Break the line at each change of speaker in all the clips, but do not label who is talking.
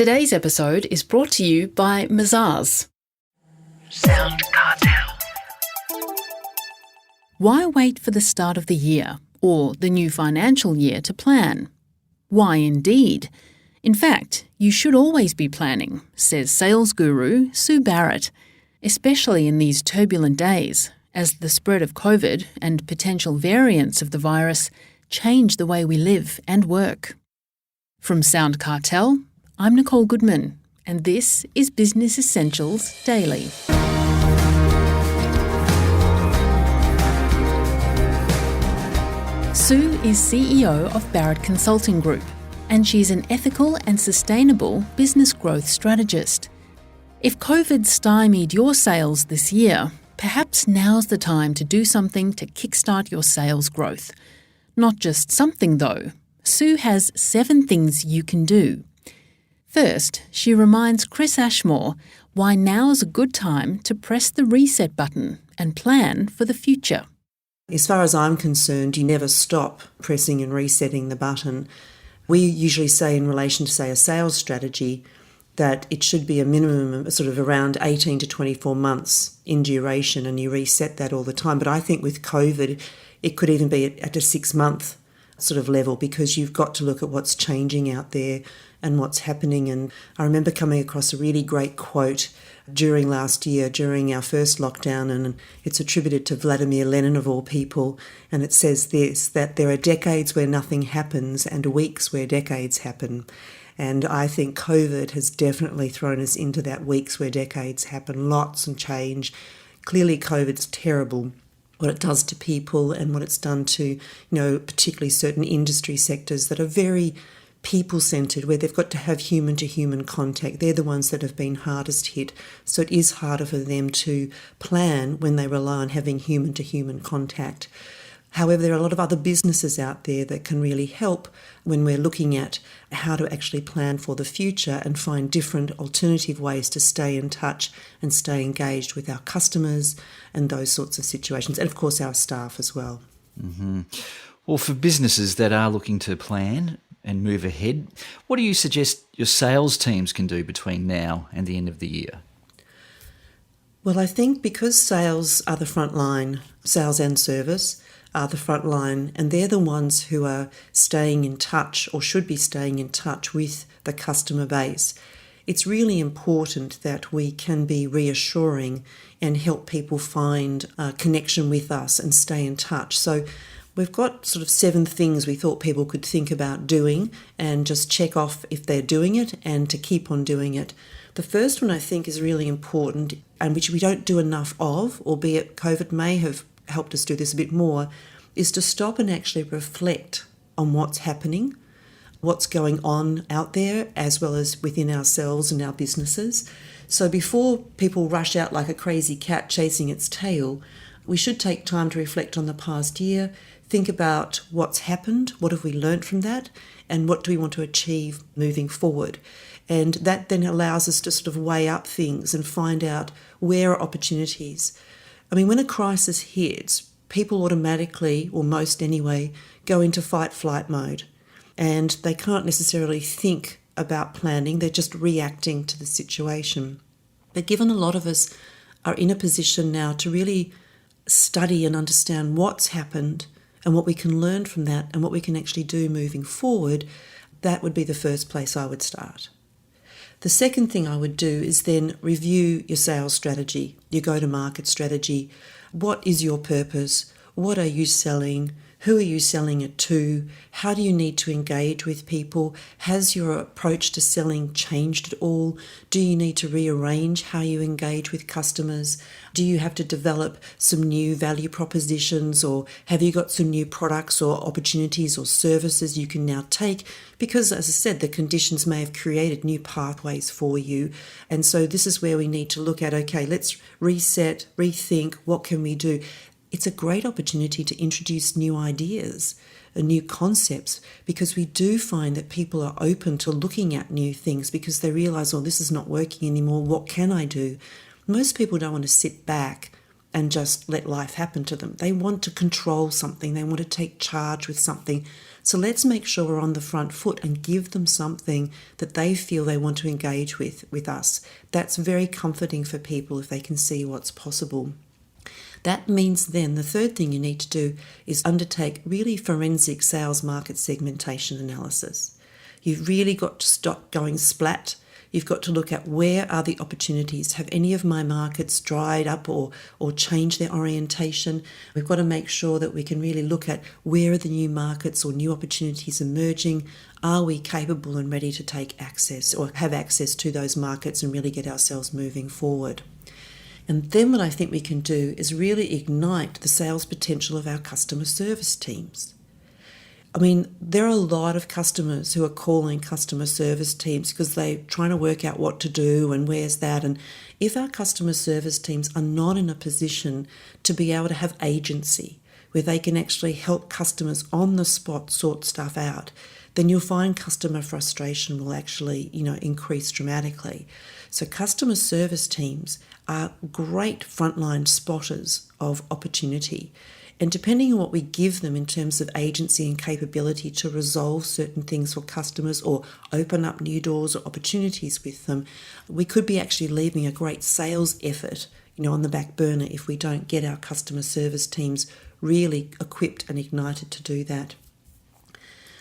Today's episode is brought to you by Mazars.
SoundCartel.
Why wait for the start of the year or the new financial year to plan? Why indeed? In fact, you should always be planning, says sales guru Sue Barrett, especially in these turbulent days as the spread of COVID and potential variants of the virus change the way we live and work. From SoundCartel, I'm Nicole Goodman, and this is Business Essentials Daily. Sue is CEO of Barrett Consulting Group, and she's an ethical and sustainable business growth strategist. If COVID stymied your sales this year, perhaps now's the time to do something to kickstart your sales growth. Not just something though. Sue has 7 things you can do. First, she reminds Chris Ashmore why now's a good time to press the reset button and plan for the future.
As far as I'm concerned, you never stop pressing and resetting the button. We usually say in relation to, say, a sales strategy, that it should be a minimum of sort of around 18 to 24 months in duration, and you reset that all the time. But I think with COVID, it could even be at a 6-month sort of level, because you've got to look at what's changing out there and what's happening. And I remember coming across a really great quote during last year, during our first lockdown, and it's attributed to Vladimir Lenin of all people, and it says this, that there are decades where nothing happens and weeks where decades happen. And I think COVID has definitely thrown us into that weeks where decades happen, lots and change. Clearly COVID's terrible, what it does to people and what it's done to, particularly certain industry sectors that are very people-centred, where they've got to have human-to-human contact. They're the ones that have been hardest hit. So it is harder for them to plan when they rely on having human-to-human contact. However, there are a lot of other businesses out there that can really help when we're looking at how to actually plan for the future and find different alternative ways to stay in touch and stay engaged with our customers and those sorts of situations, and of course our staff as well.
Mm-hmm. Well, for businesses that are looking to plan and move ahead, what do you suggest your sales teams can do between now and the end of the year?
Well, I think because sales are the front line, sales and service are the front line, and they're the ones who are staying in touch or should be staying in touch with the customer base. It's really important that we can be reassuring and help people find a connection with us and stay in touch. So we've got sort of 7 things we thought people could think about doing and just check off if they're doing it and to keep on doing it. The first one I think is really important, and which we don't do enough of, albeit COVID may have helped us do this a bit more, is to stop and actually reflect on what's happening, what's going on out there, as well as within ourselves and our businesses. So before people rush out like a crazy cat chasing its tail, we should take time to reflect on the past year, think about what's happened, what have we learnt from that, and what do we want to achieve moving forward. And that then allows us to sort of weigh up things and find out where are opportunities. I mean, when a crisis hits, people automatically, or most anyway, go into fight-flight mode, and they can't necessarily think about planning, they're just reacting to the situation. But given a lot of us are in a position now to really study and understand what's happened and what we can learn from that and what we can actually do moving forward, that would be the first place I would start. The second thing I would do is then review your sales strategy, your go-to-market strategy. What is your purpose? What are you selling? Who are you selling it to? How do you need to engage with people? Has your approach to selling changed at all? Do you need to rearrange how you engage with customers? Do you have to develop some new value propositions, or have you got some new products or opportunities or services you can now take? Because, as I said, the conditions may have created new pathways for you. And so this is where we need to look at, okay, let's reset, rethink, what can we do? It's a great opportunity to introduce new ideas and new concepts, because we do find that people are open to looking at new things because they realise, oh, this is not working anymore, what can I do? Most people don't want to sit back and just let life happen to them. They want to control something, they want to take charge with something. So let's make sure we're on the front foot and give them something that they feel they want to engage with us. That's very comforting for people if they can see what's possible. That means then the third thing you need to do is undertake really forensic sales market segmentation analysis. You've really got to stop going splat. You've got to look at where are the opportunities. Have any of my markets dried up or changed their orientation? We've got to make sure that we can really look at where are the new markets or new opportunities emerging. Are we capable and ready to take access or have access to those markets and really get ourselves moving forward? And then what I think we can do is really ignite the sales potential of our customer service teams. I mean, there are a lot of customers who are calling customer service teams because they're trying to work out what to do and where's that. And if our customer service teams are not in a position to be able to have agency, where they can actually help customers on the spot sort stuff out, then you'll find customer frustration will actually, increase dramatically. So customer service teams are great frontline spotters of opportunity. And depending on what we give them in terms of agency and capability to resolve certain things for customers or open up new doors or opportunities with them, we could be actually leaving a great sales effort, on the back burner if we don't get our customer service teams really equipped and ignited to do that.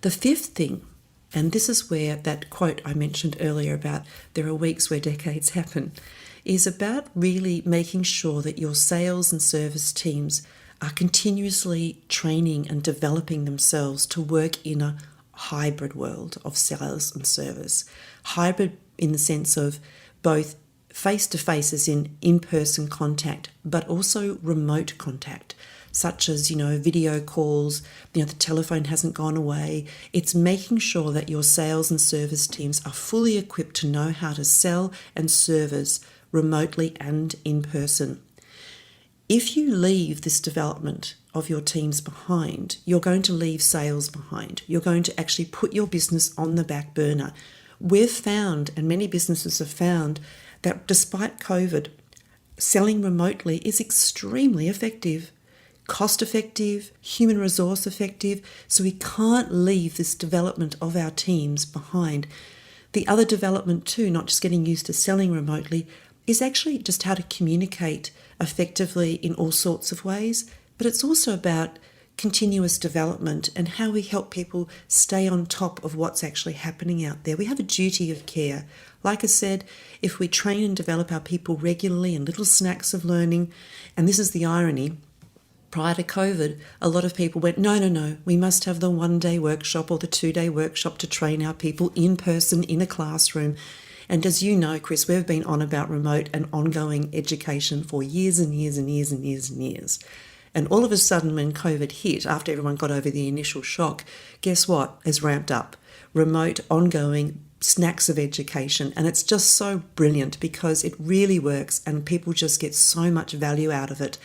The fifth thing, and this is where that quote I mentioned earlier about there are weeks where decades happen, is about really making sure that your sales and service teams are continuously training and developing themselves to work in a hybrid world of sales and service. Hybrid in the sense of both face-to-face as in-person contact, but also remote contact, such as, video calls, the telephone hasn't gone away. It's making sure that your sales and service teams are fully equipped to know how to sell and service remotely and in person. If you leave this development of your teams behind, you're going to leave sales behind. You're going to actually put your business on the back burner. We've found, and many businesses have found, that despite COVID, selling remotely is extremely effective, cost-effective, human resource effective, so we can't leave this development of our teams behind. The other development too, not just getting used to selling remotely, is actually just how to communicate effectively in all sorts of ways, but it's also about continuous development and how we help people stay on top of what's actually happening out there. We have a duty of care. Like I said, if we train and develop our people regularly in little snacks of learning, and this is the irony, prior to COVID, a lot of people went, no, we must have the one-day workshop or the two-day workshop to train our people in person in a classroom. And as you know, Chris, we've been on about remote and ongoing education for years and years and years and years and years. And all of a sudden when COVID hit, after everyone got over the initial shock, guess what has ramped up? Remote, ongoing snacks of education. And it's just so brilliant because it really works and people just get so much value out of it.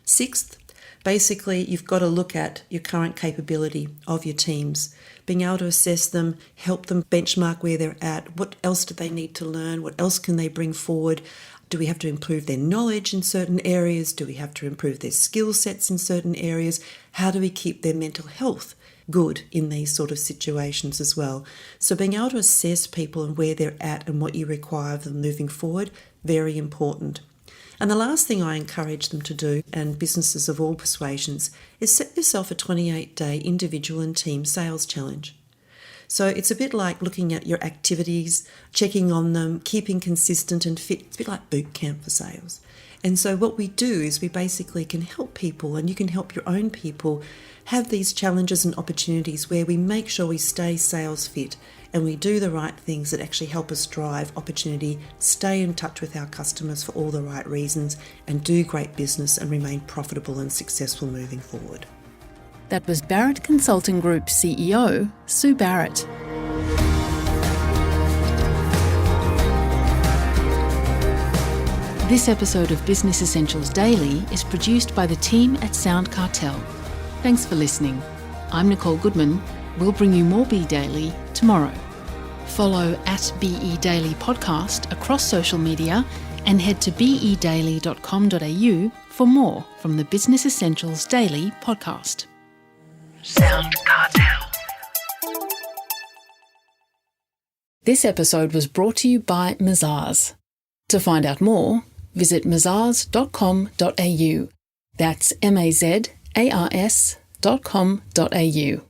Sixth, basically, you've got to look at your current capability of your teams, being able to assess them, help them benchmark where they're at, what else do they need to learn, what else can they bring forward. Do we have to improve their knowledge in certain areas? Do we have to improve their skill sets in certain areas? How do we keep their mental health good in these sort of situations as well? So being able to assess people and where they're at and what you require of them moving forward, very important. And the last thing I encourage them to do, and businesses of all persuasions, is set yourself a 28-day individual and team sales challenge. So it's a bit like looking at your activities, checking on them, keeping consistent and fit. It's a bit like boot camp for sales. And so what we do is we basically can help people, and you can help your own people, have these challenges and opportunities where we make sure we stay sales fit and we do the right things that actually help us drive opportunity, stay in touch with our customers for all the right reasons, and do great business and remain profitable and successful moving forward.
That was Barrett Consulting Group CEO, Sue Barrett. This episode of Business Essentials Daily is produced by the team at SoundCartel. Thanks for listening. I'm Nicole Goodman. We'll bring you more Be Daily tomorrow. Follow @BE Daily Podcast across social media and head to bedaily.com.au for more from the Business Essentials Daily podcast. SoundCartel. This episode was brought to you by Mazars. To find out more, visit mazars.com.au. That's mazars.com.au.